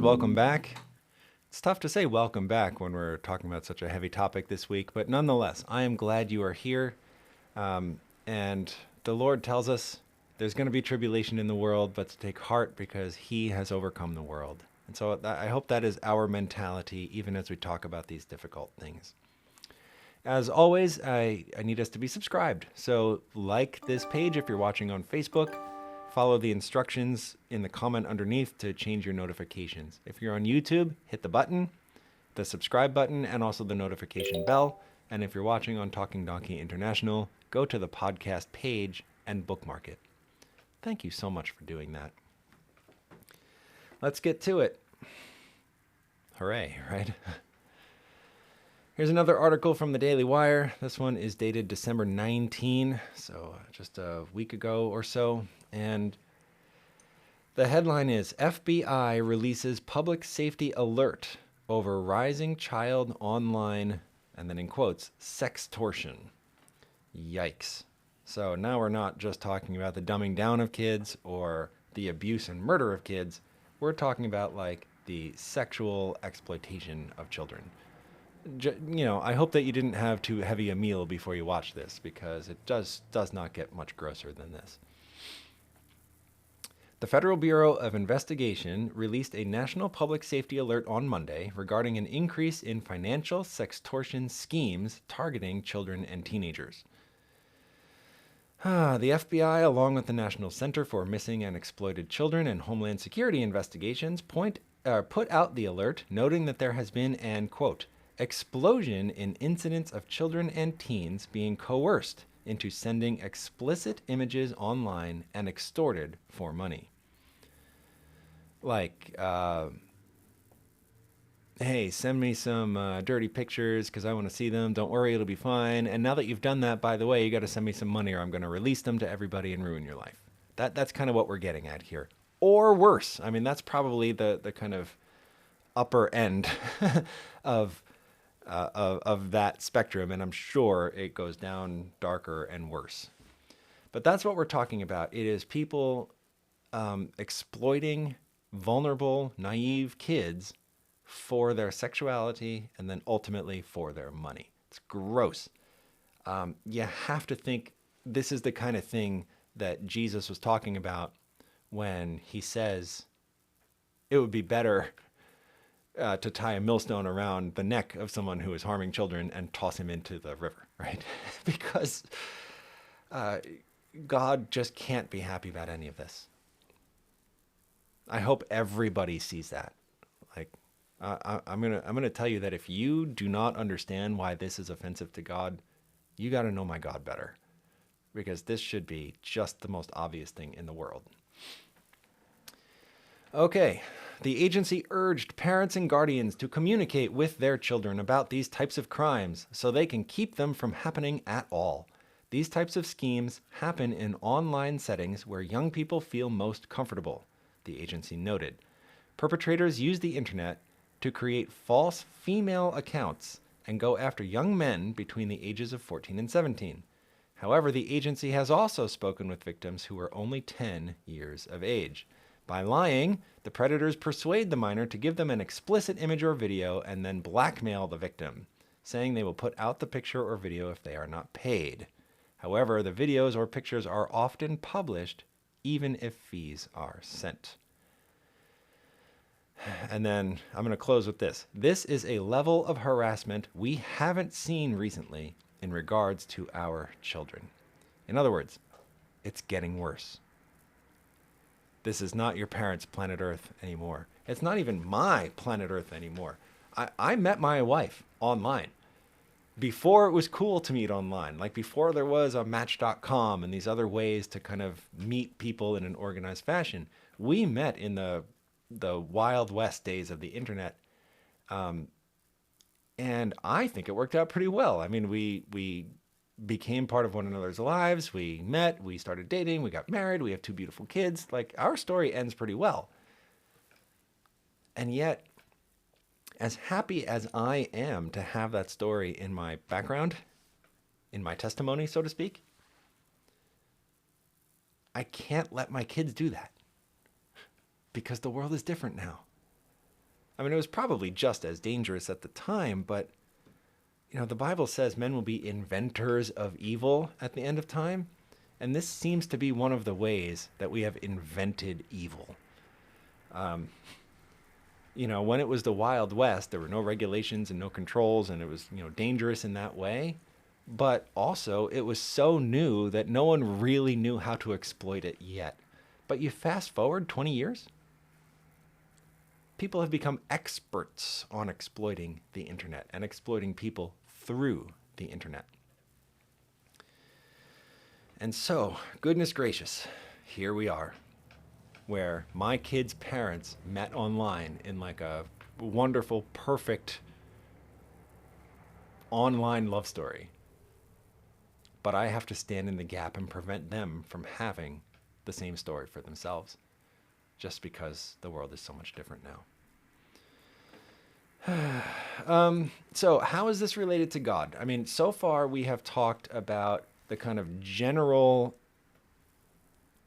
friends, welcome back. It's tough to say welcome back when we're talking about such a heavy topic this week, but nonetheless, I am glad you are here. And the Lord tells us there's going to be tribulation in the world, but to take heart because He has overcome the world. And so I hope that is our mentality, even as we talk about these difficult things. As always, I need us to be subscribed. So like this page if you're watching on Facebook. Follow the instructions in the comment underneath to change your notifications. If you're on YouTube, hit the button, the subscribe button, and also the notification bell. And if you're watching on Talking Donkey International, go to the podcast page and bookmark it. Thank you so much for doing that. Let's get to it. Hooray, right? Here's another article from the Daily Wire. This one is dated December 19, so just a week ago or so. And the headline is FBI releases public safety alert over rising child online, and then in quotes, sextortion. Yikes. So now we're not just talking about the dumbing down of kids or the abuse and murder of kids. We're talking about like the sexual exploitation of children. I hope that you didn't have too heavy a meal before you watch this, because it does not get much grosser than this. The Federal Bureau of Investigation released a national public safety alert on Monday regarding an increase in financial sextortion schemes targeting children and teenagers. The FBI, along with the National Center for Missing and Exploited Children and Homeland Security Investigations, put out the alert, noting that there has been an, quote, explosion in incidents of children and teens being coerced into sending explicit images online and extorted for money. Like, hey, send me some dirty pictures because I want to see them. Don't worry, it'll be fine. And now that you've done that, by the way, you got to send me some money or I'm going to release them to everybody and ruin your life. That's kind of what we're getting at here. Or worse. I mean, that's probably the kind of upper end of that spectrum, and I'm sure it goes down darker and worse. But that's what we're talking about. It is people exploiting vulnerable, naive kids for their sexuality and then ultimately for their money. It's gross. You have to think this is the kind of thing that Jesus was talking about when he says it would be better to tie a millstone around the neck of someone who is harming children and toss him into the river, right? Because God just can't be happy about any of this. I hope everybody sees that. Like, I'm gonna tell you that if you do not understand why this is offensive to God, you got to know my God better, because this should be just the most obvious thing in the world. Okay, the agency urged parents and guardians to communicate with their children about these types of crimes so they can keep them from happening at all. These types of schemes happen in online settings where young people feel most comfortable, the agency noted. Perpetrators use the internet to create false female accounts and go after young men between the ages of 14 and 17. However, the agency has also spoken with victims who are only 10 years of age. By lying, the predators persuade the minor to give them an explicit image or video and then blackmail the victim, saying they will put out the picture or video if they are not paid. However, the videos or pictures are often published even if fees are sent. And then I'm going to close with this. This is a level of harassment we haven't seen recently in regards to our children. In other words, it's getting worse. This is not your parents' planet Earth anymore. It's not even my planet Earth anymore. I met my wife online. Before it was cool to meet online, like before there was a Match.com and these other ways to kind of meet people in an organized fashion, we met in the Wild West days of the internet. And I think it worked out pretty well. I mean, we became part of one another's lives. We met, we started dating, we got married, we have 2 beautiful kids. Like, our story ends pretty well. And yet, as happy as I am to have that story in my background, in my testimony, so to speak, I can't let my kids do that because the world is different now. I mean, it was probably just as dangerous at the time, but the Bible says men will be inventors of evil at the end of time. And this seems to be one of the ways that we have invented evil. When it was the Wild West, there were no regulations and no controls, and it was, dangerous in that way. But also, it was so new that no one really knew how to exploit it yet. But you fast forward 20 years, people have become experts on exploiting the internet and exploiting people through the internet. And so, goodness gracious, here we are, where my kids' parents met online in like a wonderful, perfect online love story. But I have to stand in the gap and prevent them from having the same story for themselves, just because the world is so much different now. So how is this related to God? I mean, so far we have talked about the kind of general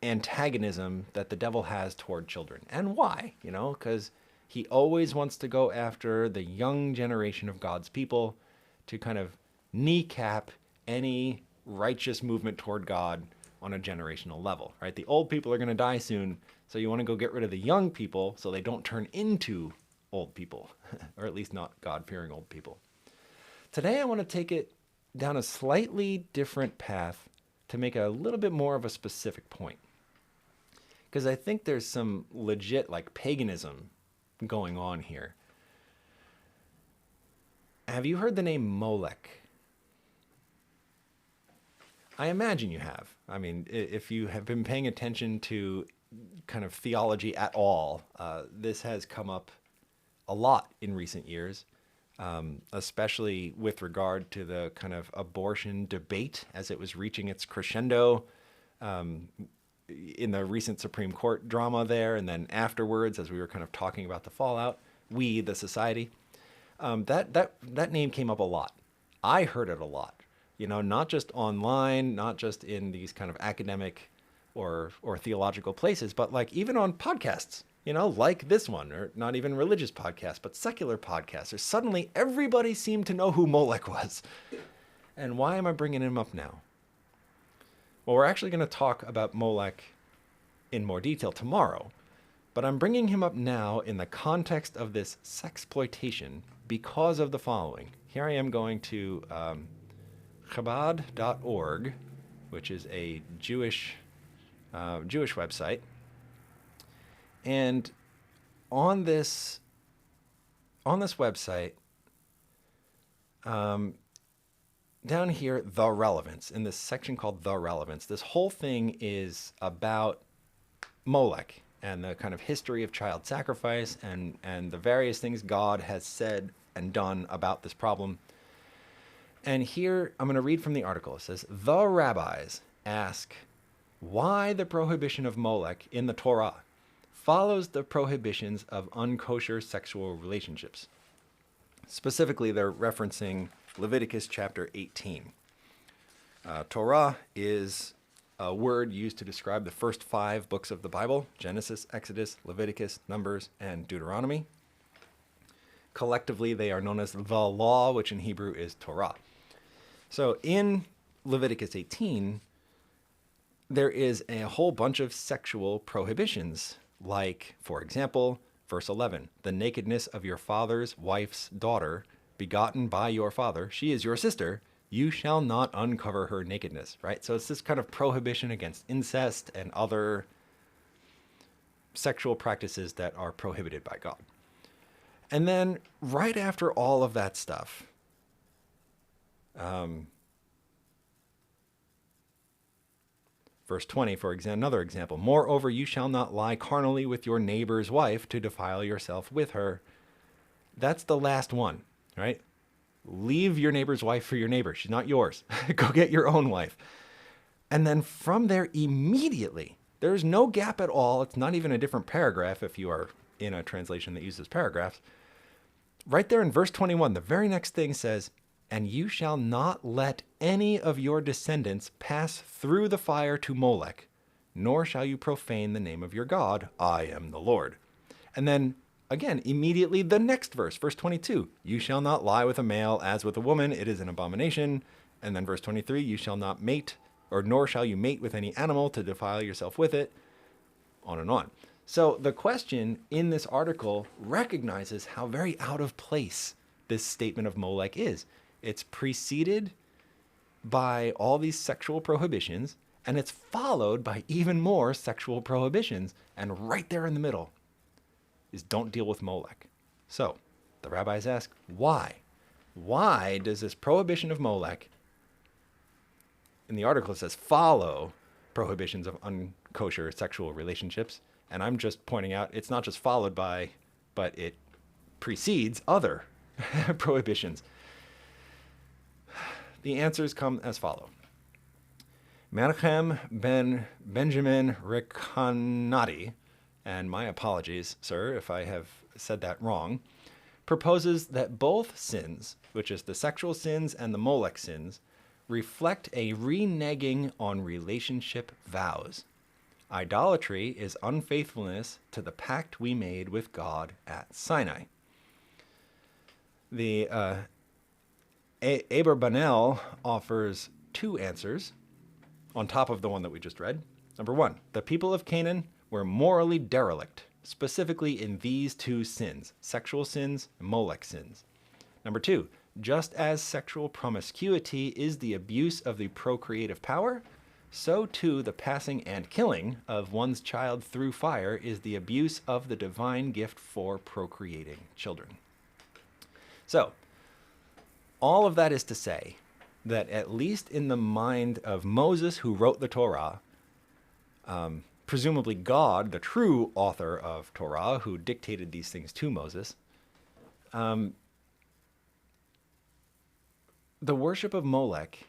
antagonism that the devil has toward children. And why? Because he always wants to go after the young generation of God's people to kind of kneecap any righteous movement toward God on a generational level, right? The old people are going to die soon, so you want to go get rid of the young people so they don't turn into old people, or at least not God-fearing old people. Today I want to take it down a slightly different path to make a little bit more of a specific point. Because I think there's some legit paganism going on here. Have you heard the name Molech? I imagine you have. I mean, if you have been paying attention to kind of theology at all, this has come up a lot in recent years, especially with regard to the kind of abortion debate as it was reaching its crescendo in the recent Supreme Court drama there, and then afterwards, as we were kind of talking about the fallout, we, the society, that name came up a lot. I heard it a lot. Not just online, not just in these kind of academic or theological places, but even on podcasts, like this one, or not even religious podcasts, but secular podcasts. Or suddenly everybody seemed to know who Molech was. And why am I bringing him up now? Well, we're actually going to talk about Molech in more detail tomorrow, but I'm bringing him up now in the context of this sexploitation because of the following. Here I am going to Chabad.org, which is a Jewish website. And on this website, down here, The Relevance, in this section called The Relevance, this whole thing is about Molech and the kind of history of child sacrifice and the various things God has said and done about this problem. And here, I'm going to read from the article. It says, the rabbis ask why the prohibition of Molech in the Torah follows the prohibitions of unkosher sexual relationships. Specifically, they're referencing Leviticus chapter 18. Torah is a word used to describe the first 5 books of the Bible: Genesis, Exodus, Leviticus, Numbers, and Deuteronomy. Collectively, they are known as the law, which in Hebrew is Torah. So in Leviticus 18, there is a whole bunch of sexual prohibitions, like, for example, verse 11, the nakedness of your father's wife's daughter, begotten by your father, she is your sister, you shall not uncover her nakedness, right? So it's this kind of prohibition against incest and other sexual practices that are prohibited by God. And then right after all of that stuff, verse 20, for example, another example, moreover, you shall not lie carnally with your neighbor's wife to defile yourself with her. That's the last one, right? Leave your neighbor's wife for your neighbor. She's not yours. Go get your own wife. And then from there, immediately, there's no gap at all. It's not even a different paragraph if you are in a translation that uses paragraphs. Right there in verse 21, the very next thing says, and you shall not let any of your descendants pass through the fire to Molech, nor shall you profane the name of your God. I am the Lord. And then again, immediately the next verse, verse 22, you shall not lie with a male as with a woman, it is an abomination. And then verse 23, you shall not mate, or nor shall you mate with any animal to defile yourself with it, on and on. So the question in this article recognizes how very out of place this statement of Molech is. It's preceded by all these sexual prohibitions, and it's followed by even more sexual prohibitions. And right there in the middle is don't deal with Molech. So the rabbis ask, why? Why does this prohibition of Molech, in the article it says follow prohibitions of unkosher sexual relationships, and I'm just pointing out it's not just followed by, but it precedes other prohibitions. The answers come as follow. Menachem ben Benjamin Rekanati, and my apologies, sir, if I have said that wrong, proposes that both sins, which is the sexual sins and the Molech sins, reflect a reneging on relationship vows. Idolatry is unfaithfulness to the pact we made with God at Sinai. The Aberbanel offers two answers on top of the one that we just read. Number one, the people of Canaan were morally derelict, specifically in these two sins, sexual sins and Molech sins. Number two, just as sexual promiscuity is the abuse of the procreative power, so too the passing and killing of one's child through fire is the abuse of the divine gift for procreating children. So, all of that is to say that at least in the mind of Moses, who wrote the Torah, presumably God, the true author of Torah, who dictated these things to Moses, the worship of Molech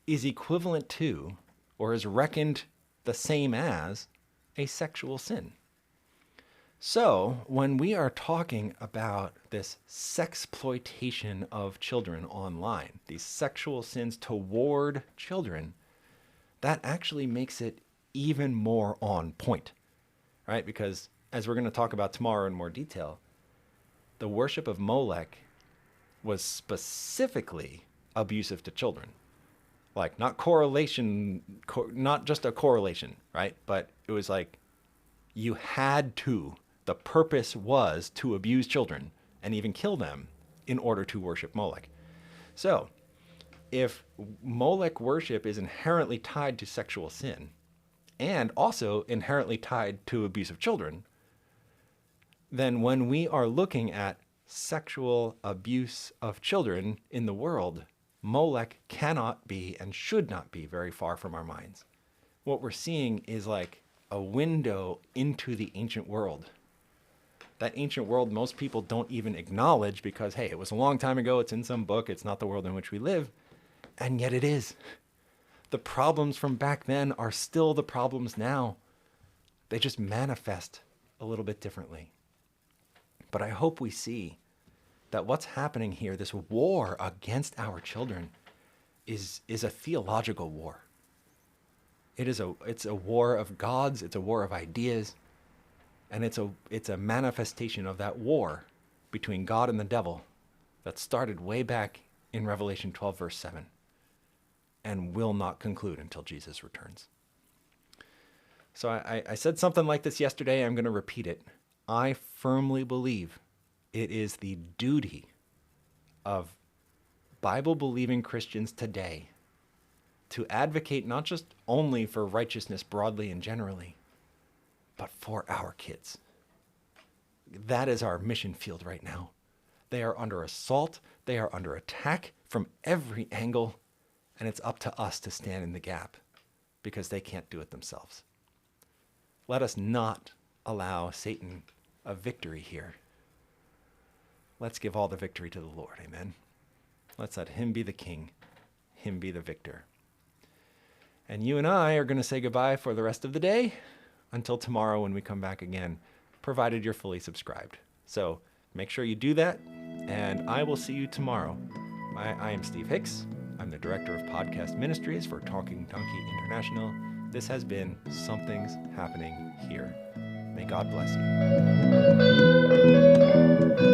is equivalent to, or is reckoned the same as, a sexual sin. So when we are talking about this sexploitation of children online, these sexual sins toward children, that actually makes it even more on point, right? Because as we're going to talk about tomorrow in more detail, the worship of Molech was specifically abusive to children. Like not correlation, not just a correlation, right? But it was like you had to. The purpose was to abuse children and even kill them in order to worship Molech. So if Molech worship is inherently tied to sexual sin and also inherently tied to abuse of children, then when we are looking at sexual abuse of children in the world, Molech cannot be and should not be very far from our minds. What we're seeing is like a window into the ancient world. That ancient world most people don't even acknowledge because, hey, it was a long time ago, it's in some book, it's not the world in which we live, and yet it is. The problems from back then are still the problems now. They just manifest a little bit differently. But I hope we see that what's happening here, this war against our children, is a theological war. It's a war of gods, it's a war of ideas, and it's a manifestation of that war between God and the devil that started way back in Revelation 12, verse 7, and will not conclude until Jesus returns. So I said something like this yesterday, I'm going to repeat it. I firmly believe it is the duty of Bible-believing Christians today to advocate not just only for righteousness broadly and generally, but for our kids. That is our mission field right now. They are under assault, they are under attack from every angle, and it's up to us to stand in the gap because they can't do it themselves. Let us not allow Satan a victory here. Let's give all the victory to the Lord, amen? Let's let him be the king, him be the victor. And you and I are going to say goodbye for the rest of the day until tomorrow when we come back again, provided you're fully subscribed. So make sure you do that, and I will see you tomorrow. I am Steve Hicks. I'm the Director of Podcast Ministries for Talking Donkey International. This has been Something's Happening Here. May God bless you.